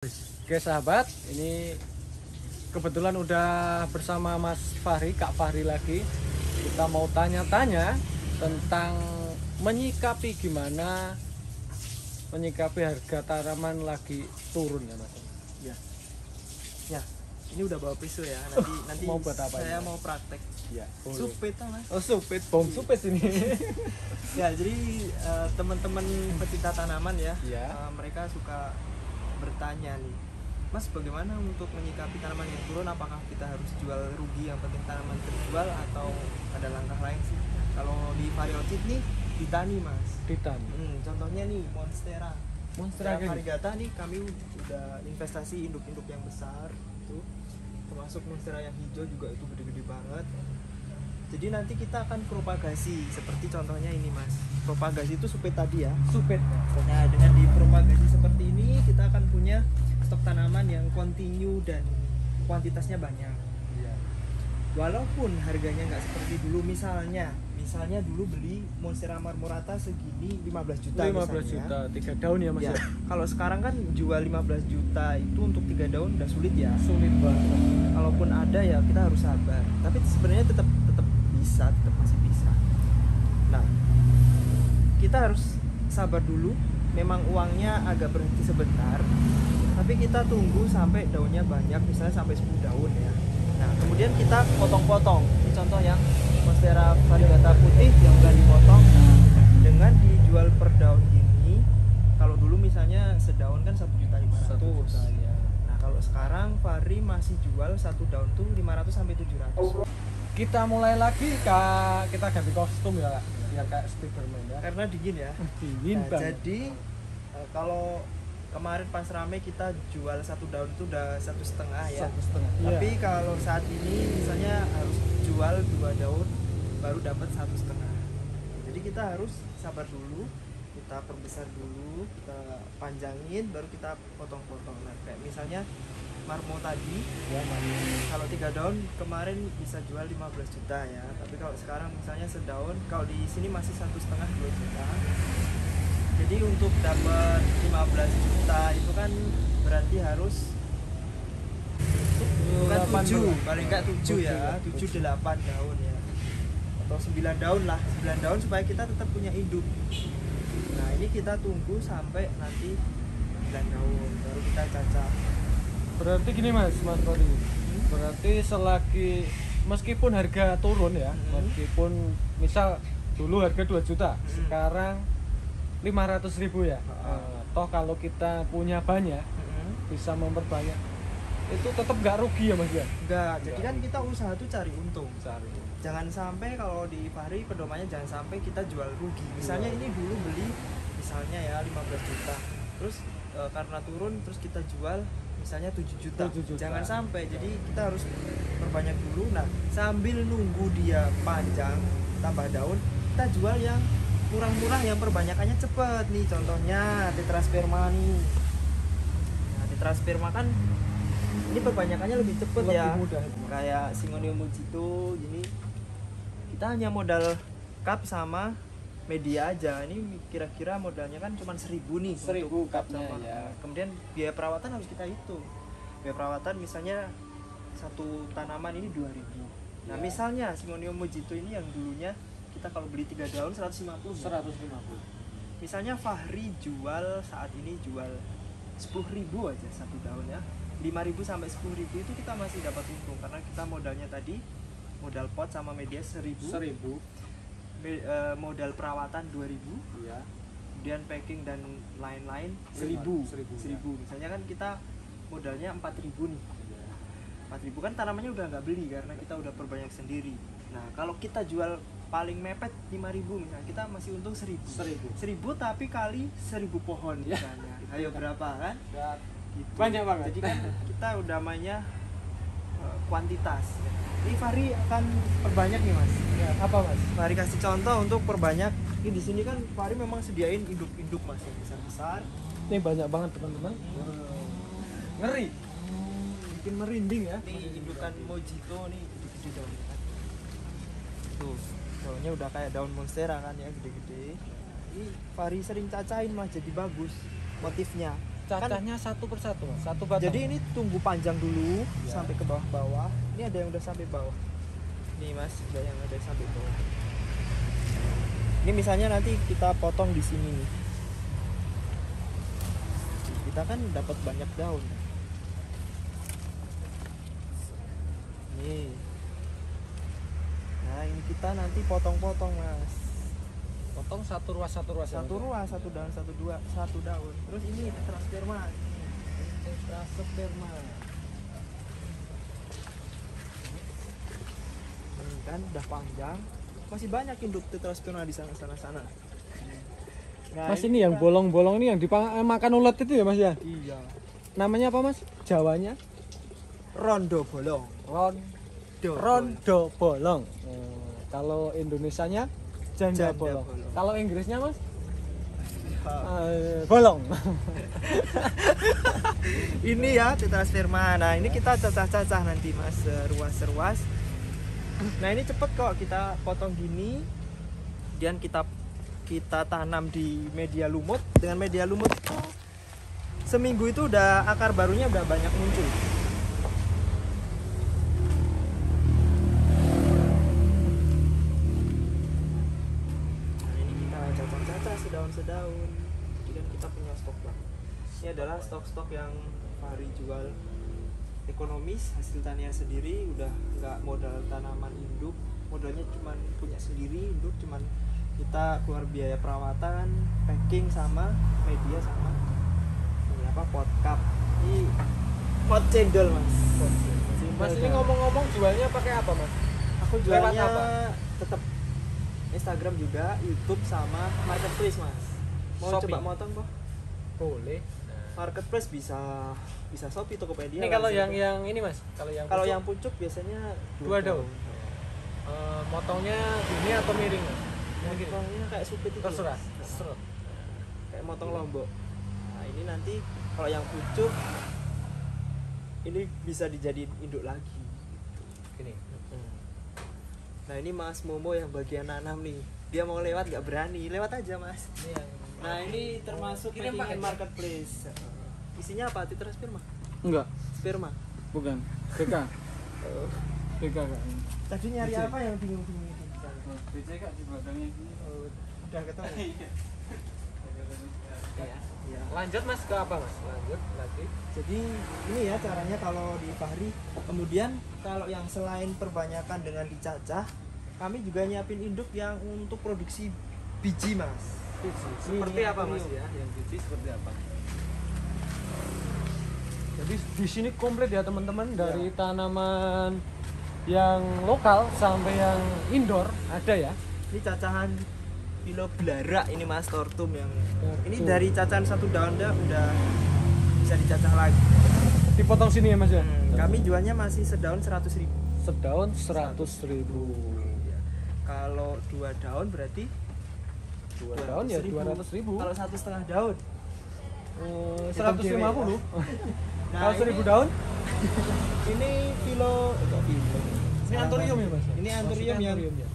Oke sahabat, ini kebetulan udah bersama Mas Fahri, Kak Fahri lagi. Kita mau tanya-tanya tentang menyikapi harga tanaman lagi turun ya Mas. Ya, ya. Ini udah bawa pisau ya. Nanti Mau buat apa saya ini? mau praktek. Ya, Supit tau mas. Oh supit, bom supit ini. Ya, jadi teman-teman pecinta tanaman ya, Ya. Mereka suka bertanya nih, Mas bagaimana untuk menyikapi tanaman yang turun? Apakah kita harus jual rugi yang penting tanaman terjual atau ada langkah lain sih? Kalau di Varieorchid nih ditani mas. Titan. Contohnya nih Monstera. Monstera gini. variegata nih kami udah investasi induk-induk yang besar itu, termasuk Monstera yang hijau juga itu gede-gede banget. Jadi nanti kita akan propagasi seperti contohnya ini mas. Propagasi itu supit tadi ya. Supit. Nah dengan dipropagasi seperti ini kita akan punya stok tanaman yang kontinu dan kuantitasnya banyak. Iya. Walaupun harganya nggak seperti dulu, misalnya dulu beli Monstera marmorata segini 15 juta 15 misalnya. juta, 3 daun ya Mas Ya, ya. kalau sekarang kan jual 15 juta itu untuk 3 daun udah sulit ya. Sulit banget. Kalaupun ada ya kita harus sabar. Tapi sebenarnya tetap masih bisa. Nah, kita harus sabar dulu. Memang uangnya agak berhenti sebentar, tapi kita tunggu sampai daunnya banyak, misalnya sampai 10 daun ya. Nah, kemudian kita potong-potong. Ini contoh yang Monstera variegata putih yang udah dipotong. Nah, dengan dijual per daun gini, kalau dulu misalnya sedaun kan 1.500.000. 1 juta ya. Nah, kalau sekarang Fahri masih jual satu daun tuh 500 sampai 700. Kita mulai lagi Kak, kita ganti kostum ya Kak, biar kayak Spiderman ya. Karena dingin ya. Dingin Nah, banget. jadi kalau kemarin pas rame kita jual satu daun itu udah 1,5 ya. 1,5. Tapi Iya. kalau saat ini misalnya harus jual 2 daun baru dapat 1,5. Jadi kita harus sabar dulu, kita perbesar dulu, kita panjangin, baru kita potong-potong. Nah, kayak misalnya marmo tadi, Ya, kalau 3 daun kemarin bisa jual 15 juta ya. Tapi kalau sekarang misalnya sedaun, kalau di sini masih 1,5-2 juta. Jadi untuk dapat 15 juta itu kan berarti harus bukan 7, paling enggak 7 ya, 7 8 daun ya. Atau 9 daun lah, 9 daun supaya kita tetap punya induk. Nah, ini kita tunggu sampai nanti 9 daun baru kita cacah. Berarti gini Mas Fahri. Berarti selagi meskipun harga turun ya, meskipun misal dulu harga 2 juta, sekarang 500.000 ya. Toh kalau kita punya banyak, bisa memperbanyak, itu tetap nggak rugi ya Mas ya? Enggak, jadi kan kita usaha tuh cari untung. Cari. Jangan sampai kalau di Fahri pedomannya jangan sampai kita jual rugi. Misalnya ini dulu beli misalnya ya 15 juta. Terus karena turun terus kita jual misalnya 7 juta. 7 juta. Jangan sampai. Jadi kita harus perbanyak dulu. Nah, sambil nunggu dia panjang tambah daun, kita jual yang murah-murah yang perbanyakannya cepet nih. Contohnya Tetrasperma nih. Nah, Tetrasperma kan ini perbanyakannya lebih cepet Lebih ya. mudah. Kayak Syngonium mojito gini. Kita hanya modal cup sama media aja. Ini kira-kira modalnya kan cuma 1.000 nih. 1.000 untuk cup cupnya, sama. ya. Kemudian biaya perawatan harus kita hitung. Biaya perawatan misalnya satu tanaman ini 2.000. Nah, Ya. misalnya Syngonium mojito ini yang dulunya kita kalau beli 3 daun 150. 150. Misalnya Fahri jual saat ini jual 10.000 aja satu daun ya. 5.000 sampai 10.000 itu kita masih dapat untung karena kita modalnya tadi modal pot sama media 1.000. 1.000. Modal perawatan 2.000, Iya. kemudian packing dan lain-lain 1.000. 1.000, Misalnya kan kita modalnya 4.000 nih. Iya. 4.000 kan tanamannya udah nggak beli karena kita udah perbanyak sendiri. Nah, kalau kita jual paling mepet 5.000 misalnya, kita masih untung 1.000. 1.000 tapi kali 1.000 pohon Ya. misalnya. Ayo berapa kan? Ya. Gitu. Banyak banget. Jadi kan kita udah mainnya kuantitas. Ini Fahri akan perbanyak nih mas. Ya, apa Mas? Fahri kasih contoh untuk perbanyak. Ini di sini kan Fahri memang sediain induk-induk mas yang besar-besar. Ini banyak banget teman-teman. Ngeri. Bikin merinding ya. Ini indukan mojito nih gede-gede daunnya kan. Tuh daunnya udah kayak daun monstera kan ya gede-gede. Ini Fahri sering cacain mas jadi bagus motifnya. cacahnya satu persatu, Mas. Satu batang. Jadi ini tunggu panjang dulu Ya. sampai ke bawah-bawah. Ini ada yang udah sampai bawah. Nih Mas, ada yang sampai bawah. Ini misalnya nanti kita potong di sini nih. Kita kan dapat banyak daun. Nih. Nah, ini kita nanti potong-potong, Mas. potong satu ruas Satu ruas, satu daun, satu daun. Terus ini tetrasperma. Tetrasperma. Kan udah panjang. Masih banyak induk tetrasperma di sana. Nah, Mas ini yang kita- bolong-bolong ini yang dimakan ulet itu ya Mas ya? Iya. Namanya apa Mas? Jawanya? Rondo bolong. Rondo bolong. Kalau Indonesianya janda, Janda bolong. bolong. Kalau Inggrisnya Mas? Ha. Bolong. Ini ya tetrasperma. Nah, ini kita cacah-cacah nanti Mas, seruas-seruas. Nah, ini cepet kok kita potong gini. Kemudian kita tanam di media lumut. Dengan media lumut itu seminggu itu udah akar barunya udah banyak muncul. Nah, ini kita cacah-cacah sedaun-sedaun. Kemudian kita punya stok bang. Ini adalah stok-stok yang Fahri jual ekonomis, hasil tanian sendiri, udah nggak modal tanaman induk, modalnya cuman punya sendiri induk, cuman kita keluar biaya perawatan, packing sama media sama ini apa pot cup, ini pot cendol Mas. Mas ini ngomong-ngomong jualnya pakai apa Mas? Aku Lewat jualnya apa? tetap Instagram juga, YouTube sama marketplace Mas. Mau Shopee. coba motong kok? Boleh. Marketplace bisa Shopee, Tokopedia. Ini kalau Lazada. yang ini Mas, kalau yang Kalau pucuk, yang pucuk biasanya dua daun. Motongnya gini atau miring Mas? Mungkin. Motongnya kayak supit itu. Terserah. Mas. Terserah. Kayak motong lombok. Nah, ini nanti kalau yang pucuk ini bisa dijadiin induk lagi. Gini. Nah, ini Mas Momo yang bagian nanam nih. Dia mau lewat nggak berani, lewat aja Mas. Ini yang Nah, ini termasuk Kirim packing paket. marketplace. Isinya apa? Tetrasperma? enggak, Sperma. bukan. BK. BK Kak. Tadi nyari BC. apa yang bingung-bingung itu? BC Kak di belakangnya ini. Oh, udah ketemu. Ya. Iya. Lanjut Mas ke apa Mas? Lanjut lagi. Jadi ini ya caranya kalau di Fahri. Kemudian kalau yang selain perbanyakan dengan dicacah, kami juga nyiapin induk yang untuk produksi biji Mas. Seperti apa Mas ya? Yang biji seperti apa? Jadi di sini komplit ya teman-teman, dari tanaman yang lokal sampai yang indoor ada ya. Ini cacahan Philoblara ini Mas, tortum yang ini Tortum. dari cacahan satu daun udah bisa dicacah lagi. Dipotong sini ya Mas ya. Kami jualnya masih sedaun 100.000. Sedaun 100.000. Kalau 2 daun berarti 2 daun ya 200.000. Kalau 1,5 daun 150. Nah, Kalau 1000 daun? ini filo Ini anthurium ya Mas? Ini anthurium Maksudnya yang anthurium ya?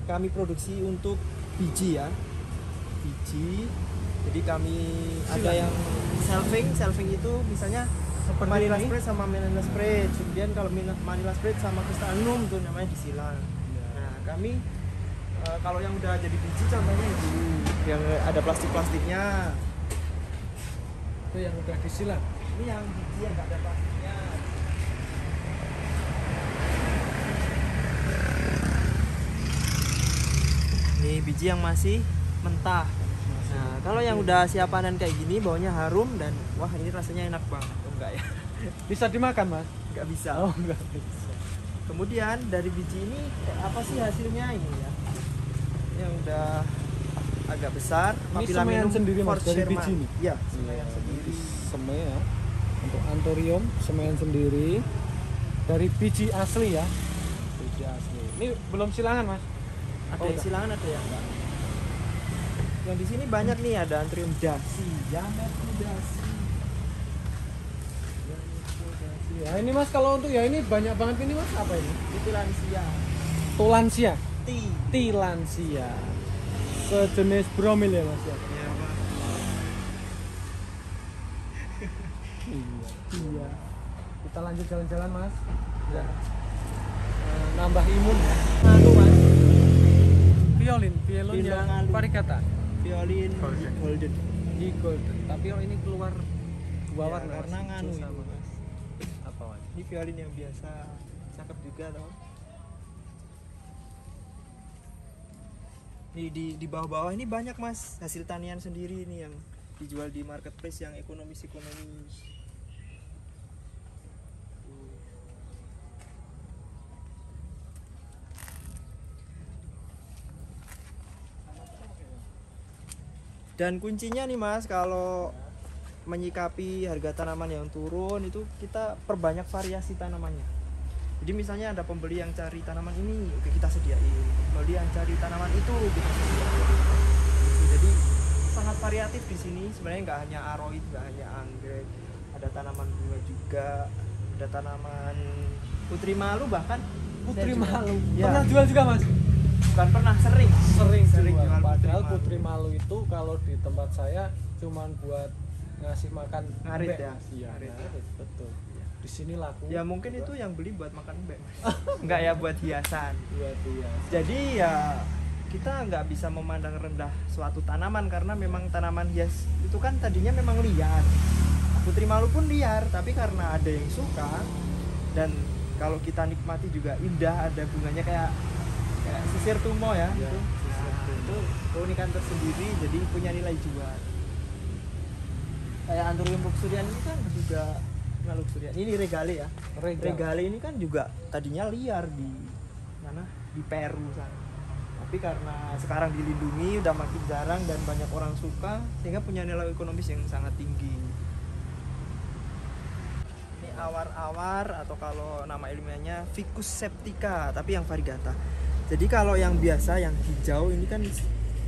kami produksi untuk biji ya, biji. Jadi kami ada yang shelving itu misalnya Seperti Manila ini? Spread sama Manila Spread. Kemudian kalau Manila Spread sama Crystallinum tuh namanya disilang. Iya. Nah, kami kalau yang udah jadi biji contohnya itu yang ada plastiknya. Itu yang udah disilang. Ini yang biji yang nggak ada plastiknya. Ini biji yang masih mentah. Nah, kalau yang udah siap panen kayak gini baunya harum dan wah ini rasanya enak banget. Oh, enggak ya? Bisa dimakan Mas? Enggak bisa. Oh enggak bisa. Kemudian dari biji ini kayak apa sih hasilnya ini ya? Yang udah agak besar. Ini Papilla semaian minum sendiri, Mas, dari Forscherman. biji nih? Iya, semaian sendiri. Semai ya. Untuk anthurium semaian sendiri dari biji asli ya. Biji asli. Ini belum silangan Mas? Ada Oh, yang udah. silangan, ada yang enggak. Yang di sini banyak nih, ada anthurium dasi, Yamato dasi. Ya ini Mas, kalau untuk ya ini banyak banget ini Mas, apa ini? Itu lansia. Tulansia, Ti. tilansia. Sejenis bromil ya Mas ya. Ya, Pak. Iya. Kita lanjut jalan-jalan Mas. Ya. Nambah imun ya. Nganu Mas, Violin Violin yang ngalu. varigata. violin golden. Di golden. Tapi oh ini keluar dua Ya, warna karena Mas. nganu Hijau ini sama Mas. apa Mas? Ini violin yang biasa, cakep juga toh. Nih di bawah-bawah ini banyak Mas hasil tanian sendiri ini yang dijual di marketplace yang ekonomis. Dan kuncinya nih Mas, kalau menyikapi harga tanaman yang turun itu kita perbanyak variasi tanamannya. Jadi misalnya ada pembeli yang cari tanaman ini, oke kita sediain. Pembeli yang cari tanaman itu kita sediain. Jadi sangat variatif di sini. Sebenarnya nggak hanya aroid, nggak hanya anggrek, ada tanaman bunga juga, ada tanaman putri malu bahkan. Putri Saya juga- malu. Ya, Pernah jual juga Mas? bukan pernah, sering Sering jual jual. Padahal putri putri malu itu kalau di tempat saya cuman buat ngasih makan Ngarit mbek, ya? Mas. Iya, Ngarit. ngarit, betul. Di sini laku. Ya mungkin itu yang beli buat makan mbek. Enggak ya, buat hiasan. buat dia. Jadi ya kita nggak bisa memandang rendah suatu tanaman karena memang tanaman hias itu kan tadinya memang liar. Putri malu pun liar, tapi karena ada yang suka dan kalau kita nikmati juga indah, ada bunganya kayak sisir tumo ya, Ya, itu. sisir Nah, tumo. itu keunikan tersendiri, jadi punya nilai jual. Kayak Anthurium luxurian ini kan juga, nah luxurian ini regale ya. Regale ini kan juga tadinya liar di mana, di Peru sana. Tapi karena sekarang dilindungi udah makin jarang dan banyak orang suka sehingga punya nilai ekonomis yang sangat tinggi. Ini awar-awar atau kalau nama ilmiahnya Ficus septica tapi yang variegata. Jadi kalau yang biasa yang hijau ini kan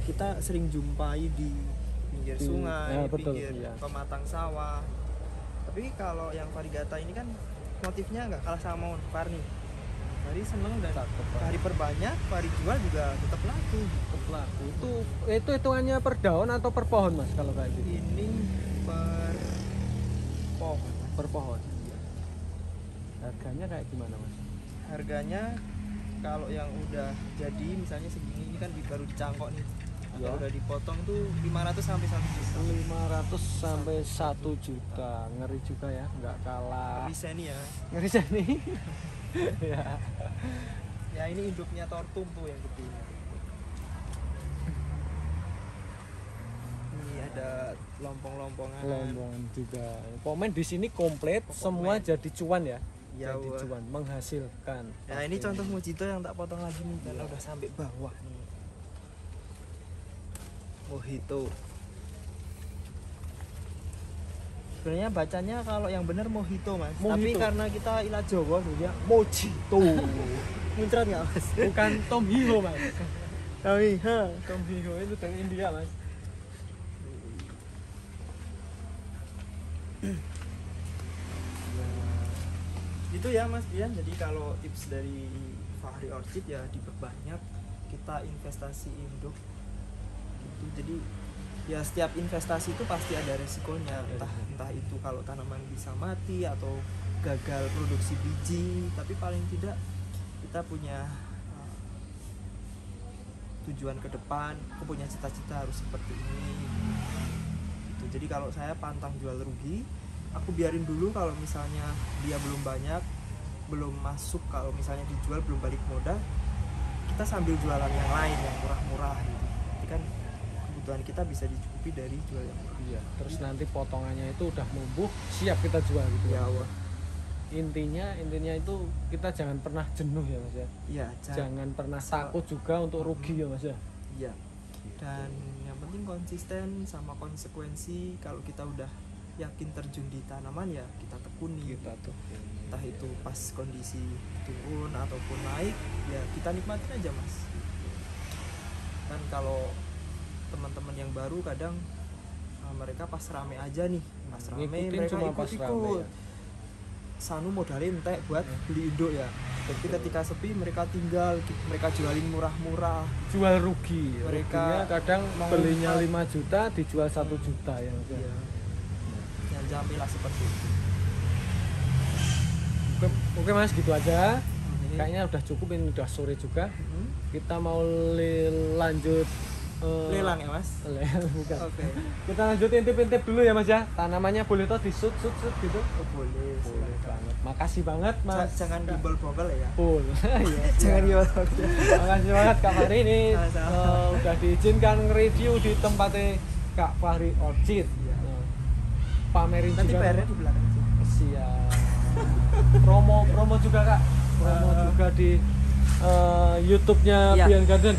kita sering jumpai di pinggir Di- sungai, ya, betul, pinggir iya. pematang sawah. Tapi kalau yang variegata ini kan motifnya nggak kalah sama Varni. Vari seneng dan Cakep, Pak. Vari perbanyak, Vari jual juga tetap laku. Tetap laku. Itu hitungannya per daun atau per pohon Mas kalau kayak gitu? Ini per pohon. Per pohon. Harganya kayak gimana Mas? Harganya kalau yang udah jadi misalnya segini ini kan baru dicangkok nih. Ya. Kalau udah dipotong tuh 500 sampai 1 juta. 500 sampai 1 juta. Ngeri juga ya, nggak kalah. Bisa nih ya. Ngeri sini. Ya. Ya ini induknya tortum tuh yang gede. Ini ada lompong-lompongan. Lombongan juga. Pokoknya di sini komplit, semua jadi cuan ya. Ya, jadi wah. cuan, menghasilkan. Nah ini contoh mojito yang tak potong lagi nih karena udah sampai bawah nih. Mojito. Sebenarnya bacanya kalau yang benar mojito Mas. Tapi Mojito. karena kita ilat Jawa dia mojito. Muncrat nggak Mas? Bukan Tom Hiho Mas. Kami, ha. Tom Hiho itu dari India Mas. Itu ya Mas Dian. Jadi kalau tips dari Fahri Orchid ya diperbanyak, kita investasi induk gitu. Jadi ya setiap investasi itu pasti ada resikonya, entah itu kalau tanaman bisa mati atau gagal produksi biji, tapi paling tidak kita punya tujuan ke depan, aku punya cita-cita harus seperti ini gitu. Jadi kalau saya pantang jual rugi, aku biarin dulu kalau misalnya dia belum banyak, belum masuk, kalau misalnya dijual belum balik modal, kita sambil jualan yang lain yang murah-murah gitu. Jadi kan kebutuhan kita bisa dicukupi dari jual yang murah. Iya, terus nanti potongannya itu udah numbuh, siap kita jual gitu. Ya Allah. Intinya itu kita jangan pernah jenuh ya Mas ya. Iya, Jangan pernah takut juga untuk rugi ya Mas ya. Iya. Dan yang penting konsisten sama konsekuensi. Kalau kita udah yakin terjun di tanaman ya kita tekuni. Kita tuh. Entah itu pas kondisi turun ataupun naik, ya kita nikmatin aja Mas. Kan kalau teman-teman yang baru kadang mereka pas rame aja nih, pas rame Ngikutin mereka cuma pas rame ikut-ikut. ya. Sanu modalin entek buat beli induk ya. Tapi ketika sepi mereka tinggal, mereka jualin murah-murah. Jual rugi. Mereka Ruginya kadang mau belinya ngumpat. 5 juta dijual 1 juta ya Mas ya. Iya. Jangan sampai lah seperti itu. Oke Mas, gitu aja. Oke. Kayaknya udah cukup, ini udah sore juga. Mhm. Kita mau lanjut Lelang ya Mas. bukan. Oke. Kita lanjut intip-intip dulu ya Mas ya. Tanamannya boleh toh di shoot gitu. Oh, boleh. Boleh Silakan. banget. Makasih banget Mas. Jangan dibol-bol ya. Full. Iya. Jangan dibol-bol. Makasih banget Kak Fahri ini Sama-sama. udah diizinkan nge-review di tempatnya Kak Fahri Orchid. Iya. Pamerin Nanti juga. PR-nya di belakang sih. Siap. Promo juga Kak. Promo juga di YouTube-nya Iya. Brian Garden.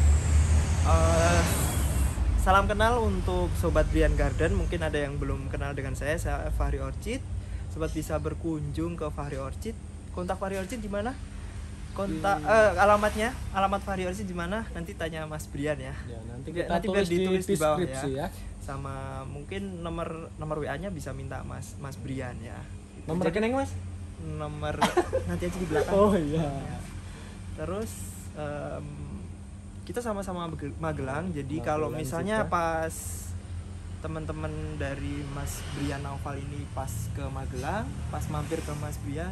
Salam kenal untuk Sobat Brian Garden. Mungkin ada yang belum kenal dengan saya Fahri Orchid. Sobat bisa berkunjung ke Fahri Orchid. Kontak Fahri Orchid di mana? Alamatnya, alamat Fahri Orchid di mana? Nanti tanya Mas Brian ya. Ya, nanti Biar kita tulis ditulis di di bawah deskripsi ya. Sama mungkin nomor WA-nya bisa minta Mas Brian ya. Gitu. Nomor Jadi, rekening Mas? nomor nanti aja di belakang. Oh iya. Terus kita sama-sama Magelang. Jadi Magelang kalau misalnya juga. pas teman-teman dari Mas Brian Naufal ini pas ke Magelang, pas mampir ke Mas Brian,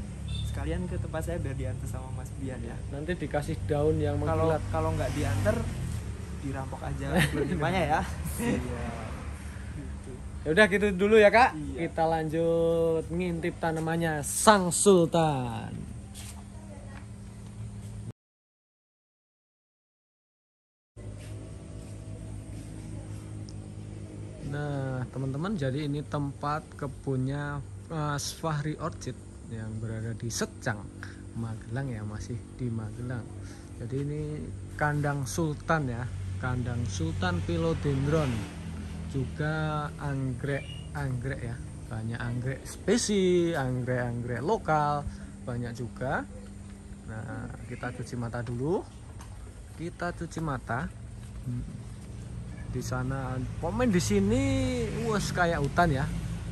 sekalian ke tempat saya biar diantar sama Mas Brian ya. Nanti dikasih daun yang mengkilat. Kalau nggak diantar, dirampok aja kelima-limanya ya. Iya. Ya udah gitu dulu ya Kak. Iya. Kita lanjut ngintip tanamannya Sang Sultan. Nah, teman-teman, jadi ini tempat kebunnya Mas Fahri Orchid yang berada di Secang, Magelang ya, masih di Magelang. Jadi ini kandang Sultan ya, kandang Sultan Philodendron. Juga anggrek ya, banyak anggrek spesies, anggrek lokal banyak juga. Nah, kita cuci mata dulu. Di sana komen di sini wes kayak hutan ya,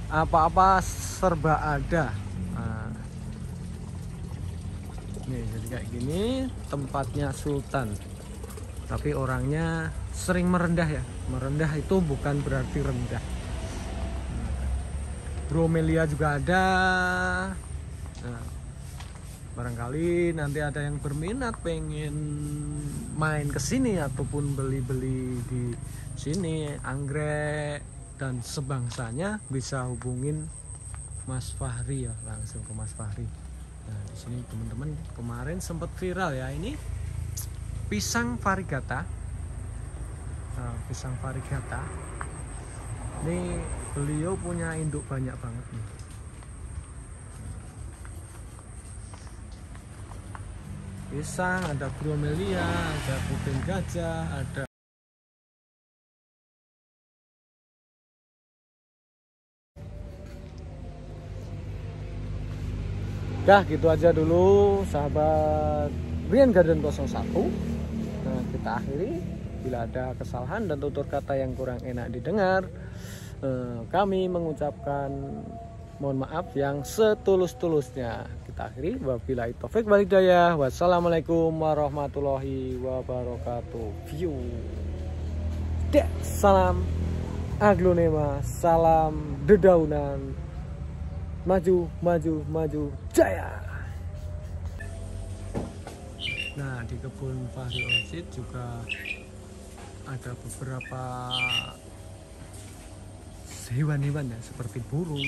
apa-apa serba ada. Nah, nih jadi kayak gini tempatnya Sultan, tapi orangnya sering merendah ya. Merendah itu bukan berarti rendah. Bromelia juga ada. Nah, barangkali nanti ada yang berminat pengen main ke sini ataupun beli-beli di sini anggrek dan sebangsanya, bisa hubungin Mas Fahri ya, langsung ke Mas Fahri. Nah, di sini teman-teman kemarin sempat viral ya, ini pisang varigata. Nah, pisang varigata. Ini beliau punya induk banyak banget nih. Pisang, ada bromelia, ada kuping gajah, ada dah gitu aja dulu sahabat Brian Garden 01. Nah, kita akhiri. Bila ada kesalahan dan tutur kata yang kurang enak didengar, kami mengucapkan mohon maaf yang setulus-tulusnya. Kita akhiri. Wabillahi taufik wal hidayah. Wassalamualaikum warahmatullahi wabarakatuh. View. Salam aglonema, salam dedaunan. Maju, maju, maju, jaya. Nah, di kebun Fahri Orchid juga ada beberapa hewan-hewan ya, seperti burung,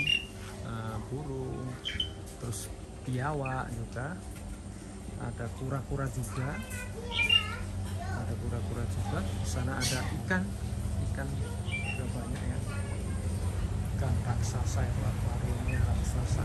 terus biawak juga, ada kura-kura juga, Di sana ada ikan juga banyak ya, ikan raksasa ya, akuariumnya raksasa.